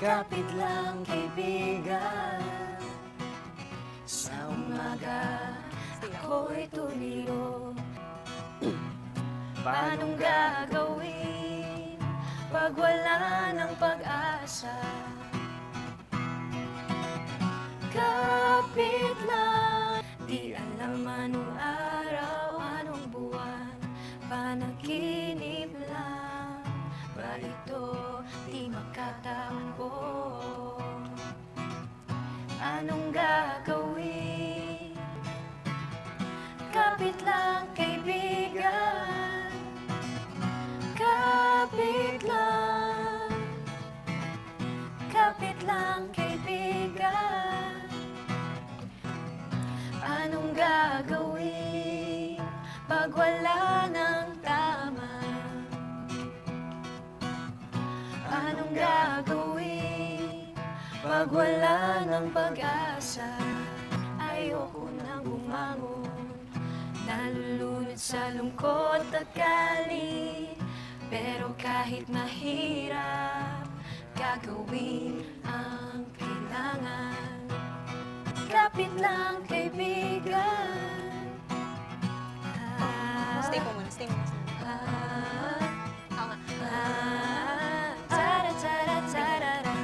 Kapit lang kaibigan. Sa umaga ako'y tuliro. Paanong gagawin pag wala ng pag-asa? Kapit lang, di alam anong araw, anong buwan, panaginip lang ba ito, di makatakbo? Anong gagawin? Kapit lang kaibigan. Kapit lang kaibigan. Anong gagawin pag wala ng tama? Anong gagawin pag wala ng pag-asa? Ayoko nang bumangon, nalulunod sa lungkot at galit. Pero kahit mahirap, gagawin ang kailangan. Kapit lang kaibigan. Stay po muna, stay muna. Tara-tara-tarara.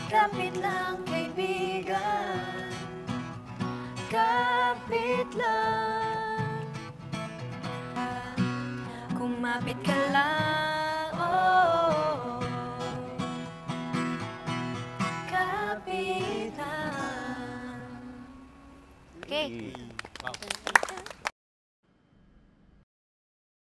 Kapit lang kaibigan. Kapit lang. Kumapit ka lang, oh. Kapit lang. Okay. Wow.